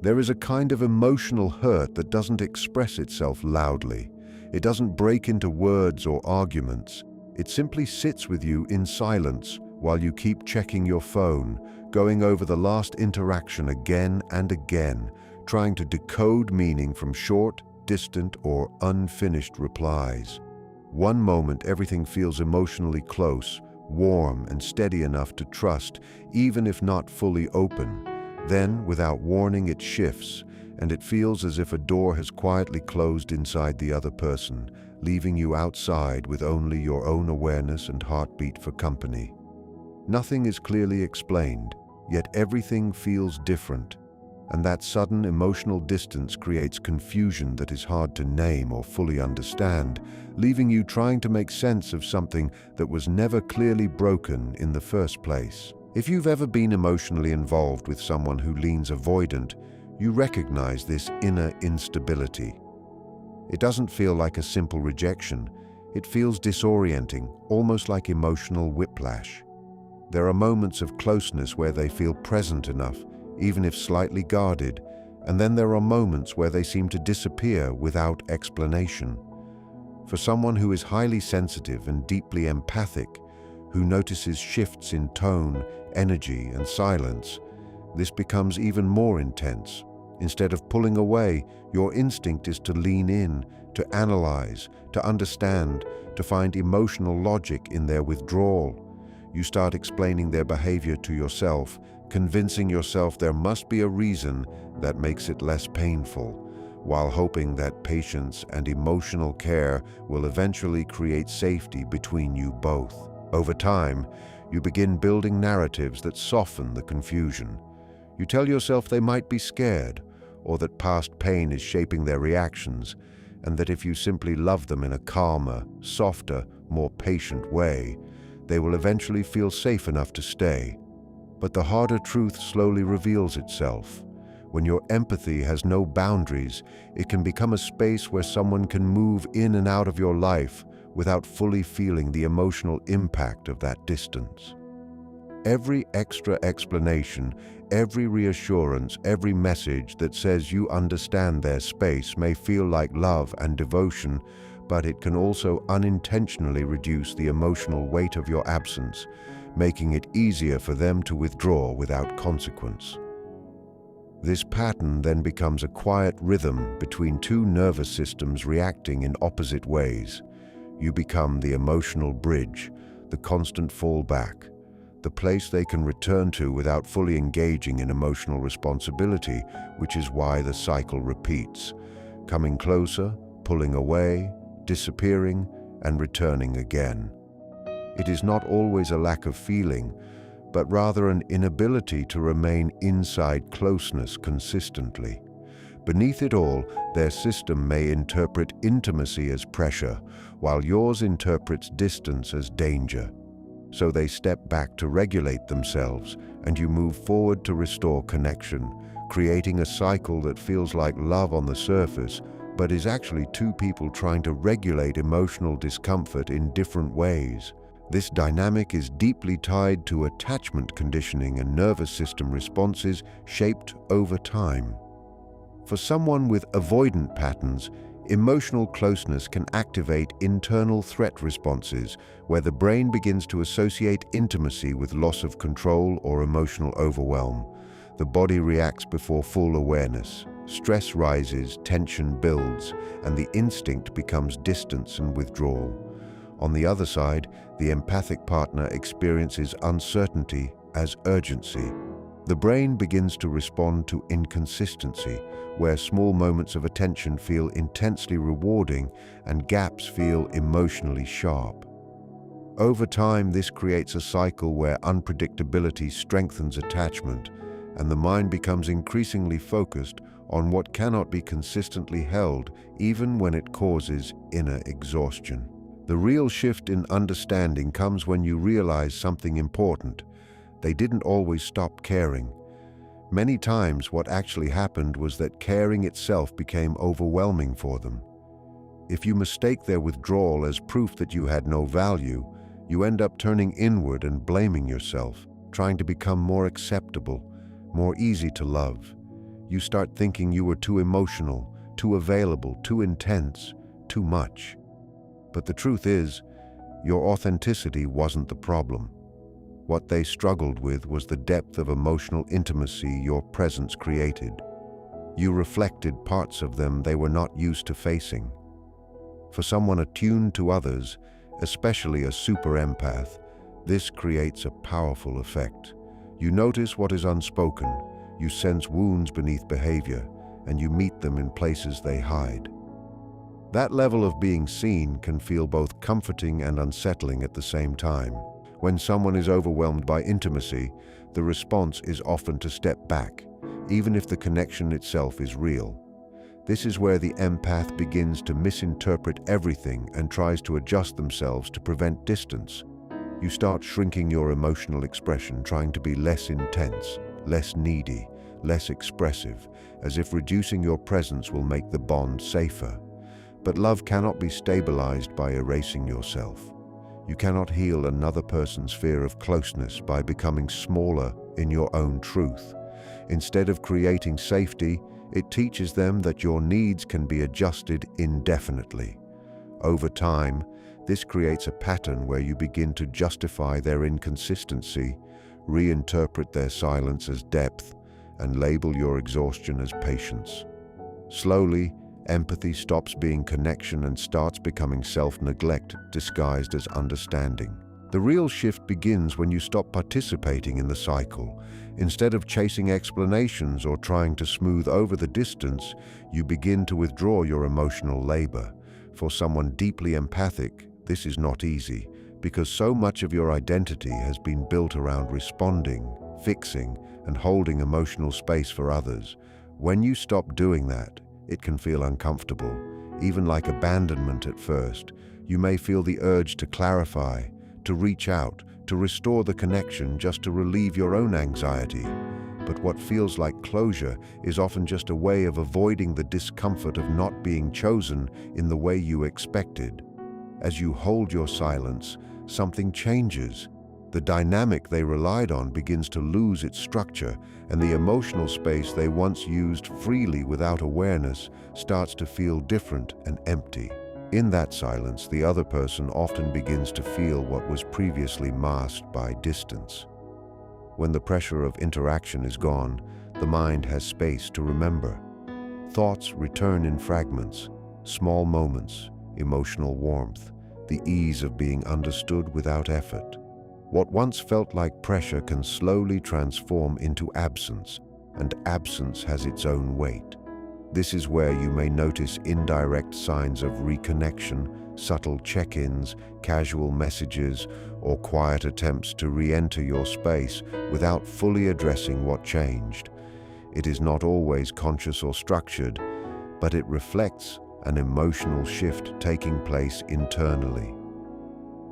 There is a kind of emotional hurt that doesn't express itself loudly. It doesn't break into words or arguments. It simply sits with you in silence while you keep checking your phone, going over the last interaction again and again, trying to decode meaning from short, distant, or unfinished replies. One moment everything feels emotionally close, warm and steady enough to trust, even if not fully open. Then, without warning, it shifts, and it feels as if a door has quietly closed inside the other person, leaving you outside with only your own awareness and heartbeat for company. Nothing is clearly explained, yet everything feels different, and that sudden emotional distance creates confusion that is hard to name or fully understand, leaving you trying to make sense of something that was never clearly broken in the first place. If you've ever been emotionally involved with someone who leans avoidant, you recognize this inner instability. It doesn't feel like a simple rejection. It feels disorienting, almost like emotional whiplash. There are moments of closeness where they feel present enough, even if slightly guarded, and then there are moments where they seem to disappear without explanation. For someone who is highly sensitive and deeply empathic, who notices shifts in tone, energy, and silence, this becomes even more intense. Instead of pulling away, your instinct is to lean in, to analyze, to understand, to find emotional logic in their withdrawal. You start explaining their behavior to yourself, convincing yourself there must be a reason that makes it less painful, while hoping that patience and emotional care will eventually create safety between you both. Over time, you begin building narratives that soften the confusion. You tell yourself they might be scared, or that past pain is shaping their reactions, and that if you simply love them in a calmer, softer, more patient way, they will eventually feel safe enough to stay. But the harder truth slowly reveals itself. When your empathy has no boundaries, it can become a space where someone can move in and out of your life without fully feeling the emotional impact of that distance. Every extra explanation, every reassurance, every message that says you understand their space may feel like love and devotion, but it can also unintentionally reduce the emotional weight of your absence, making it easier for them to withdraw without consequence. This pattern then becomes a quiet rhythm between two nervous systems reacting in opposite ways. You become the emotional bridge, the constant fallback, the place they can return to without fully engaging in emotional responsibility, which is why the cycle repeats, coming closer, pulling away, disappearing, and returning again. It is not always a lack of feeling, but rather an inability to remain inside closeness consistently. Beneath it all, their system may interpret intimacy as pressure, while yours interprets distance as danger. So they step back to regulate themselves, and you move forward to restore connection, creating a cycle that feels like love on the surface, but is actually two people trying to regulate emotional discomfort in different ways. This dynamic is deeply tied to attachment conditioning and nervous system responses shaped over time. For someone with avoidant patterns, emotional closeness can activate internal threat responses, where the brain begins to associate intimacy with loss of control or emotional overwhelm. The body reacts before full awareness. Stress rises, tension builds, and the instinct becomes distance and withdrawal. On the other side, the empathic partner experiences uncertainty as urgency. The brain begins to respond to inconsistency, where small moments of attention feel intensely rewarding and gaps feel emotionally sharp. Over time, this creates a cycle where unpredictability strengthens attachment, and the mind becomes increasingly focused on what cannot be consistently held, even when it causes inner exhaustion. The real shift in understanding comes when you realize something important. They didn't always stop caring. Many times what actually happened was that caring itself became overwhelming for them. If you mistake their withdrawal as proof that you had no value, you end up turning inward and blaming yourself, trying to become more acceptable, more easy to love. you start thinking you were too emotional, too available, too intense, too much. But the truth is, your authenticity wasn't the problem. What they struggled with was the depth of emotional intimacy your presence created. You reflected parts of them they were not used to facing. For someone attuned to others, especially a super empath, this creates a powerful effect. You notice what is unspoken, you sense wounds beneath behavior, and you meet them in places they hide. That level of being seen can feel both comforting and unsettling at the same time. When someone is overwhelmed by intimacy, the response is often to step back, even if the connection itself is real. This is where the empath begins to misinterpret everything and tries to adjust themselves to prevent distance. You start shrinking your emotional expression, trying to be less intense, less needy, less expressive, as if reducing your presence will make the bond safer. But love cannot be stabilized by erasing yourself. You cannot heal another person's fear of closeness by becoming smaller in your own truth. Instead of creating safety, it teaches them that your needs can be adjusted indefinitely. Over time, this creates a pattern where you begin to justify their inconsistency, reinterpret their silence as depth, and label your exhaustion as patience. Slowly, empathy stops being connection and starts becoming self-neglect disguised as understanding. The real shift begins when you stop participating in the cycle. Instead of chasing explanations or trying to smooth over the distance, you begin to withdraw your emotional labor. For someone deeply empathic, this is not easy, because so much of your identity has been built around responding, fixing, and holding emotional space for others. When you stop doing that, it can feel uncomfortable, even like abandonment at first. You may feel the urge to clarify, to reach out, to restore the connection just to relieve your own anxiety. But what feels like closure is often just a way of avoiding the discomfort of not being chosen in the way you expected. As you hold your silence, something changes. The dynamic they relied on begins to lose its structure, and the emotional space they once used freely without awareness starts to feel different and empty. In that silence, the other person often begins to feel what was previously masked by distance. When the pressure of interaction is gone, the mind has space to remember. Thoughts return in fragments, small moments, emotional warmth, the ease of being understood without effort. What once felt like pressure can slowly transform into absence, and absence has its own weight. This is where you may notice indirect signs of reconnection, subtle check-ins, casual messages, or quiet attempts to re-enter your space without fully addressing what changed. It is not always conscious or structured, but it reflects an emotional shift taking place internally.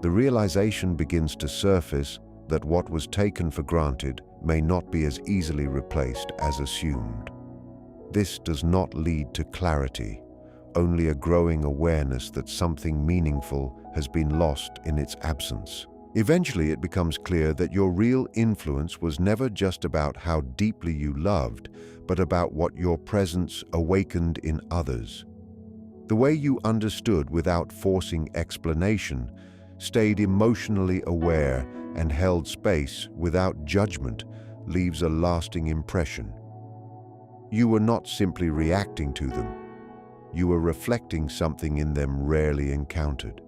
The realization begins to surface that what was taken for granted may not be as easily replaced as assumed. This does not lead to clarity, only a growing awareness that something meaningful has been lost in its absence. Eventually, it becomes clear that your real influence was never just about how deeply you loved, but about what your presence awakened in others. The way you understood without forcing explanation, stayed emotionally aware, and held space without judgment leaves a lasting impression. You were not simply reacting to them. You were reflecting something in them rarely encountered.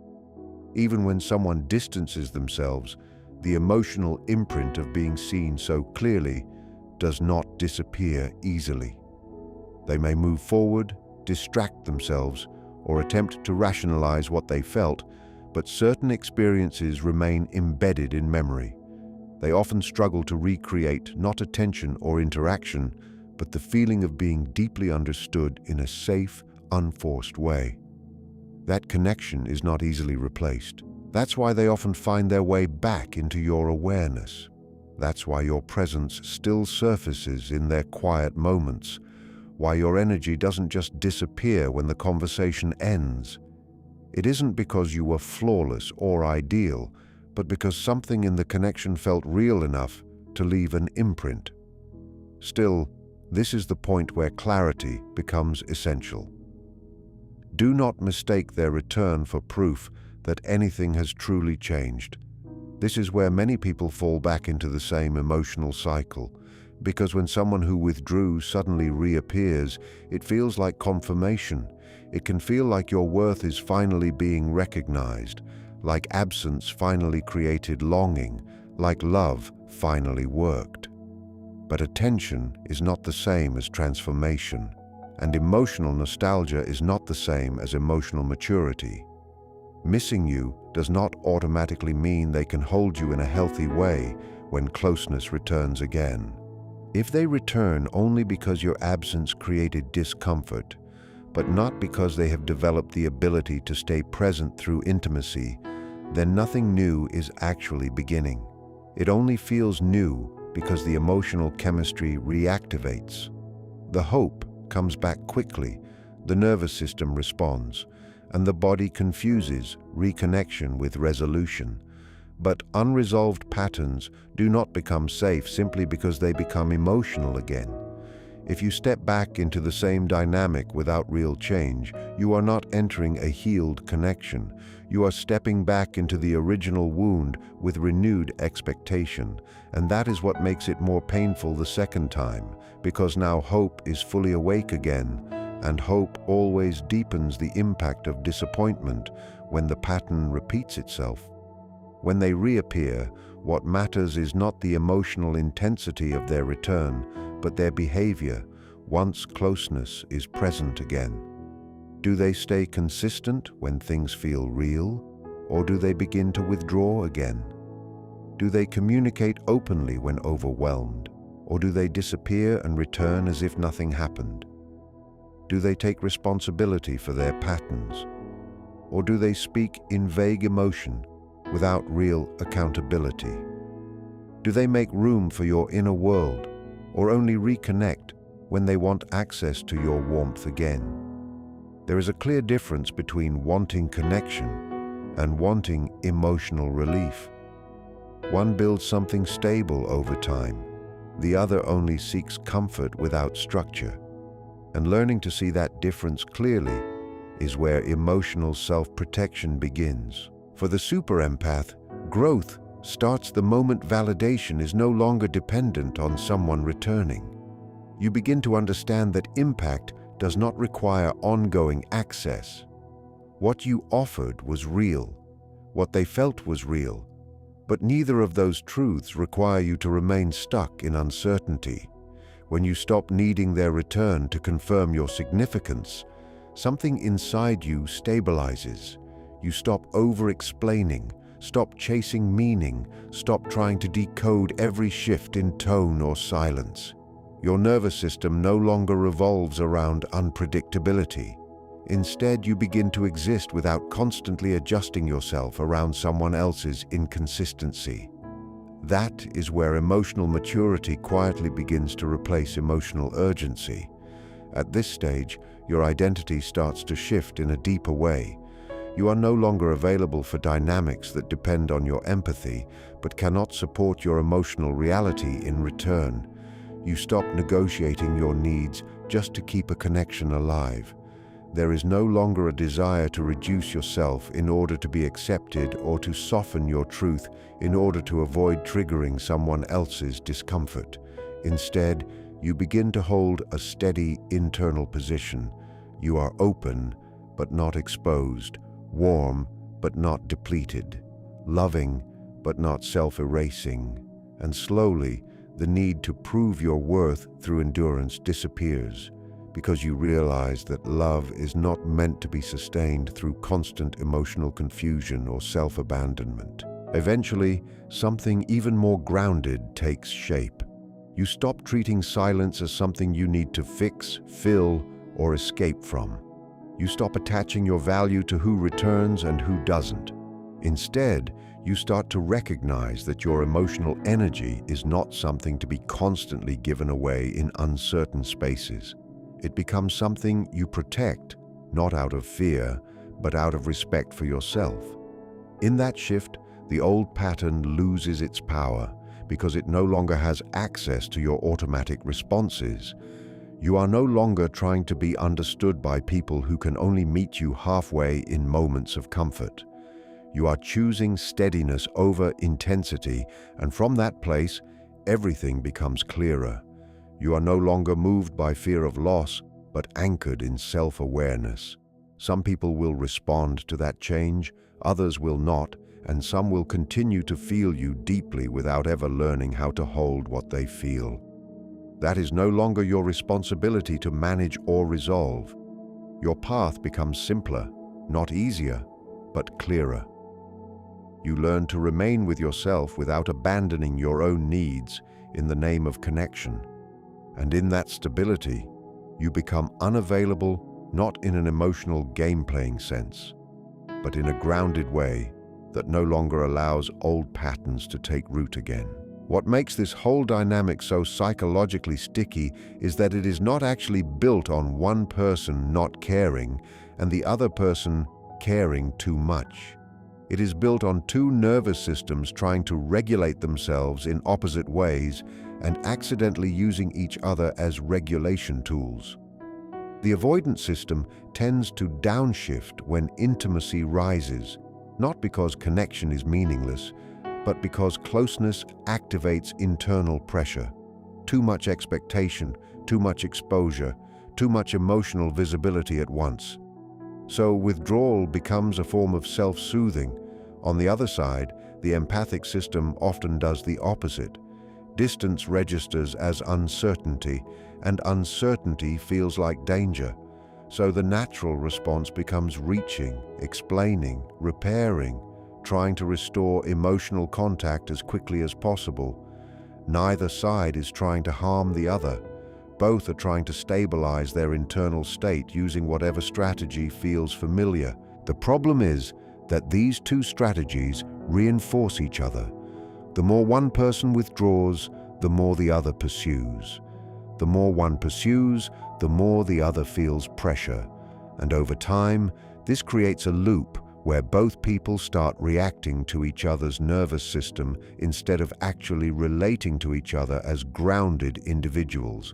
Even when someone distances themselves, the emotional imprint of being seen so clearly does not disappear easily. They may move forward, distract themselves, or attempt to rationalize what they felt, but certain experiences remain embedded in memory. They often struggle to recreate not attention or interaction, but the feeling of being deeply understood in a safe, unforced way. That connection is not easily replaced. That's why they often find their way back into your awareness. That's why your presence still surfaces in their quiet moments, why your energy doesn't just disappear when the conversation ends. It isn't because you were flawless or ideal, but because something in the connection felt real enough to leave an imprint. Still, This is the point where clarity becomes essential. Do not mistake their return for proof that anything has truly changed. This is where many people fall back into the same emotional cycle, because when someone who withdrew suddenly reappears, it feels like confirmation. It can feel like your worth is finally being recognized, like absence finally created longing, like love finally worked. But attention is not the same as transformation, and emotional nostalgia is not the same as emotional maturity. Missing you does not automatically mean they can hold you in a healthy way when closeness returns again. If they return only because your absence created discomfort, but not because they have developed the ability to stay present through intimacy, then nothing new is actually beginning. It only feels new because the emotional chemistry reactivates. The hope comes back quickly, the nervous system responds, and the body confuses reconnection with resolution. But unresolved patterns do not become safe simply because they become emotional again. If you step back into the same dynamic without real change, you are not entering a healed connection. You are stepping back into the original wound with renewed expectation, and that is what makes it more painful the second time, because now hope is fully awake again, and hope always deepens the impact of disappointment when the pattern repeats itself. When they reappear, what matters is not the emotional intensity of their return, but their behavior once closeness is present again. Do they stay consistent when things feel real, or do they begin to withdraw again? Do they communicate openly when overwhelmed, or do they disappear and return as if nothing happened? Do they take responsibility for their patterns, or do they speak in vague emotion without real accountability? Do they make room for your inner world, or only reconnect when they want access to your warmth again? There is a clear difference between wanting connection and wanting emotional relief. One builds something stable over time, the other only seeks comfort without structure. And learning to see that difference clearly is where emotional self-protection begins. For the super empath, growth starts the moment validation is no longer dependent on someone returning. You begin to understand that impact does not require ongoing access. What you offered was real. What they felt was real. But neither of those truths require you to remain stuck in uncertainty. When you stop needing their return to confirm your significance, something inside you stabilizes. You stop over-explaining, stop chasing meaning, stop trying to decode every shift in tone or silence. Your nervous system no longer revolves around unpredictability. Instead, you begin to exist without constantly adjusting yourself around someone else's inconsistency. That is where emotional maturity quietly begins to replace emotional urgency. At this stage, your identity starts to shift in a deeper way. You are no longer available for dynamics that depend on your empathy, but cannot support your emotional reality in return. You stop negotiating your needs just to keep a connection alive. There is no longer a desire to reduce yourself in order to be accepted or to soften your truth in order to avoid triggering someone else's discomfort. Instead, you begin to hold a steady internal position. You are open, but not exposed, warm, but not depleted, loving, but not self-erasing. And slowly, the need to prove your worth through endurance disappears, because you realize that love is not meant to be sustained through constant emotional confusion or self-abandonment. Eventually, something even more grounded takes shape. You stop treating silence as something you need to fix, fill, or escape from. You stop attaching your value to who returns and who doesn't. Instead, you start to recognize that your emotional energy is not something to be constantly given away in uncertain spaces. It becomes something you protect, not out of fear, but out of respect for yourself. In that shift, the old pattern loses its power because it no longer has access to your automatic responses, You are no longer trying to be understood by people who can only meet you halfway in moments of comfort. You are choosing steadiness over intensity, and from that place, everything becomes clearer. You are no longer moved by fear of loss, but anchored in self-awareness. Some people will respond to that change, others will not, and some will continue to feel you deeply without ever learning how to hold what they feel. That is no longer your responsibility to manage or resolve. Your path becomes simpler, not easier, but clearer. You learn to remain with yourself without abandoning your own needs in the name of connection. And in that stability, you become unavailable not in an emotional game-playing sense, but in a grounded way that no longer allows old patterns to take root again. What makes this whole dynamic so psychologically sticky is that it is not actually built on one person not caring and the other person caring too much. It is built on two nervous systems trying to regulate themselves in opposite ways and accidentally using each other as regulation tools. The avoidant system tends to downshift when intimacy rises, not because connection is meaningless, but because closeness activates internal pressure. Too much expectation, too much exposure, too much emotional visibility at once. So withdrawal becomes a form of self-soothing. On the other side, the empathic system often does the opposite. Distance registers as uncertainty, and uncertainty feels like danger. So the natural response becomes reaching, explaining, repairing, trying to restore emotional contact as quickly as possible. Neither side is trying to harm the other. Both are trying to stabilize their internal state using whatever strategy feels familiar. The problem is that these two strategies reinforce each other. The more one person withdraws, the more the other pursues. The more one pursues, the more the other feels pressure. And over time, this creates a loop where both people start reacting to each other's nervous system instead of actually relating to each other as grounded individuals.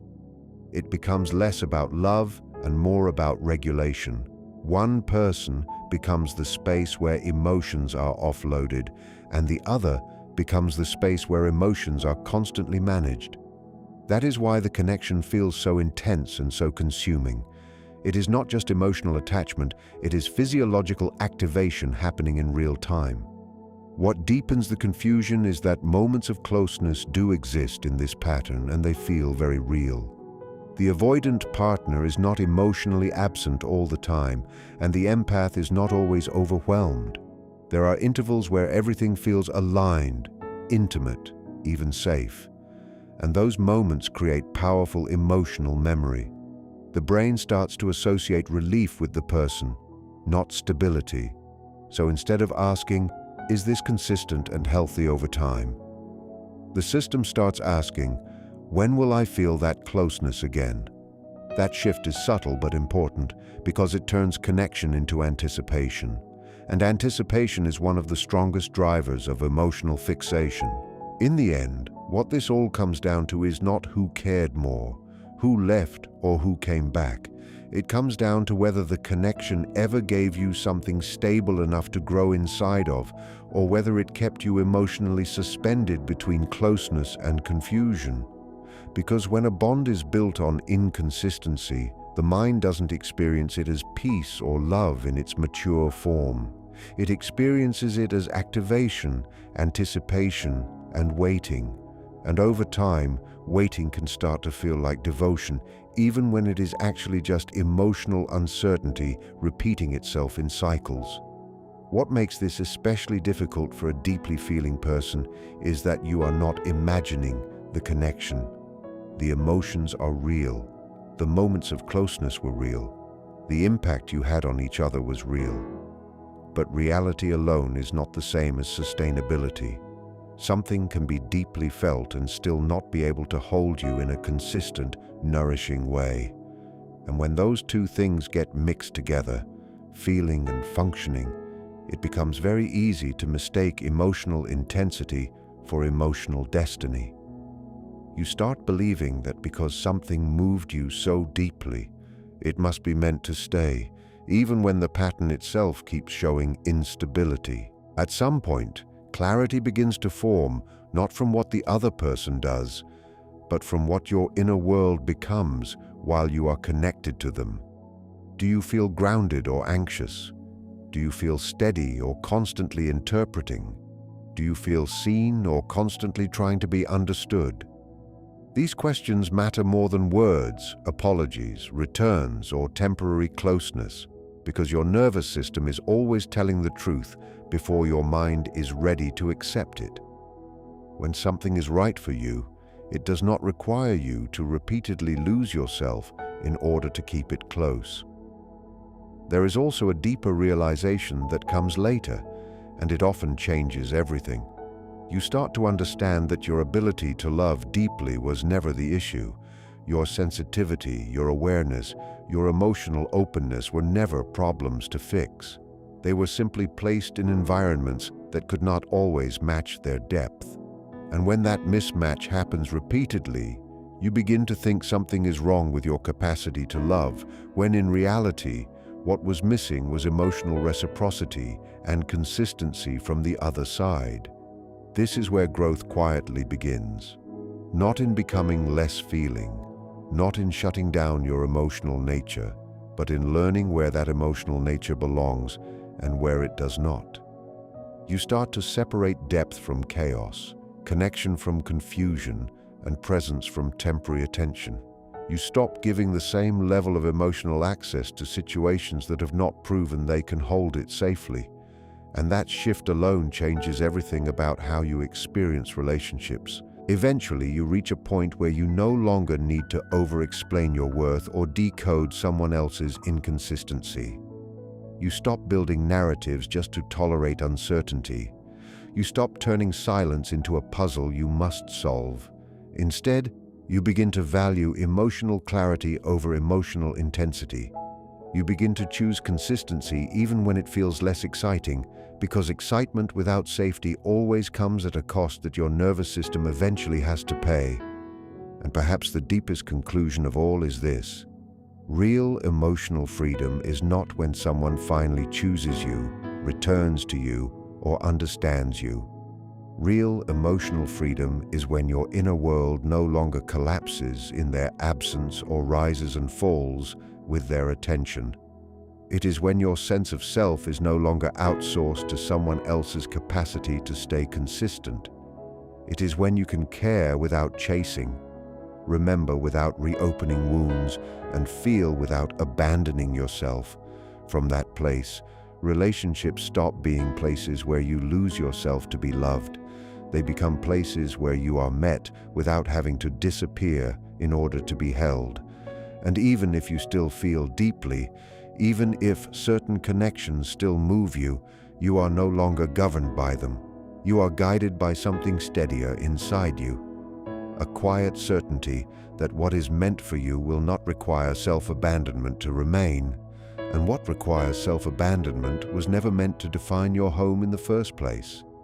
It becomes less about love and more about regulation. One person becomes the space where emotions are offloaded, and the other becomes the space where emotions are constantly managed. That is why the connection feels so intense and so consuming. It is not just emotional attachment, it is physiological activation happening in real time. What deepens the confusion is that moments of closeness do exist in this pattern, and they feel very real. The avoidant partner is not emotionally absent all the time, and the empath is not always overwhelmed. There are intervals where everything feels aligned, intimate, even safe. And those moments create powerful emotional memory. The brain starts to associate relief with the person, not stability. So instead of asking, "Is this consistent and healthy over time?" the system starts asking, "When will I feel that closeness again?" That shift is subtle but important because it turns connection into anticipation. And anticipation is one of the strongest drivers of emotional fixation. In the end, what this all comes down to is not who cared more, who left, or who came back. It comes down to whether the connection ever gave you something stable enough to grow inside of, or whether it kept you emotionally suspended between closeness and confusion. Because when a bond is built on inconsistency, the mind doesn't experience it as peace or love in its mature form. It experiences it as activation, anticipation, and waiting. And over time, waiting can start to feel like devotion, even when it is actually just emotional uncertainty repeating itself in cycles. What makes this especially difficult for a deeply feeling person is that you are not imagining the connection. The emotions are real. The moments of closeness were real. The impact you had on each other was real. But reality alone is not the same as sustainability. Something can be deeply felt and still not be able to hold you in a consistent, nourishing way. And when those two things get mixed together, feeling and functioning, it becomes very easy to mistake emotional intensity for emotional destiny. You start believing that because something moved you so deeply, it must be meant to stay, even when the pattern itself keeps showing instability. At some point, clarity begins to form, not from what the other person does, but from what your inner world becomes while you are connected to them. Do you feel grounded or anxious? Do you feel steady or constantly interpreting? Do you feel seen or constantly trying to be understood? These questions matter more than words, apologies, returns, or temporary closeness, because your nervous system is always telling the truth before your mind is ready to accept it. When something is right for you, it does not require you to repeatedly lose yourself in order to keep it close. There is also a deeper realization that comes later, and it often changes everything. You start to understand that your ability to love deeply was never the issue. Your sensitivity, your awareness, your emotional openness were never problems to fix. They were simply placed in environments that could not always match their depth. And when that mismatch happens repeatedly, you begin to think something is wrong with your capacity to love, when in reality, what was missing was emotional reciprocity and consistency from the other side. This is where growth quietly begins. Not in becoming less feeling, not in shutting down your emotional nature, but in learning where that emotional nature belongs and where it does not. You start to separate depth from chaos, connection from confusion, and presence from temporary attention. You stop giving the same level of emotional access to situations that have not proven they can hold it safely. And that shift alone changes everything about how you experience relationships. Eventually, you reach a point where you no longer need to over-explain your worth or decode someone else's inconsistency. You stop building narratives just to tolerate uncertainty. You stop turning silence into a puzzle you must solve. Instead, you begin to value emotional clarity over emotional intensity. You begin to choose consistency even when it feels less exciting, because excitement without safety always comes at a cost that your nervous system eventually has to pay. And perhaps the deepest conclusion of all is this: real emotional freedom is not when someone finally chooses you, returns to you, or understands you. Real emotional freedom is when your inner world no longer collapses in their absence or rises and falls with their attention. It is when your sense of self is no longer outsourced to someone else's capacity to stay consistent. It is when you can care without chasing, remember without reopening wounds, and feel without abandoning yourself. From that place, relationships stop being places where you lose yourself to be loved. They become places where you are met without having to disappear in order to be held. And even if you still feel deeply, even if certain connections still move you, you are no longer governed by them. You are guided by something steadier inside you. A quiet certainty that what is meant for you will not require self-abandonment to remain. And what requires self-abandonment was never meant to define your home in the first place.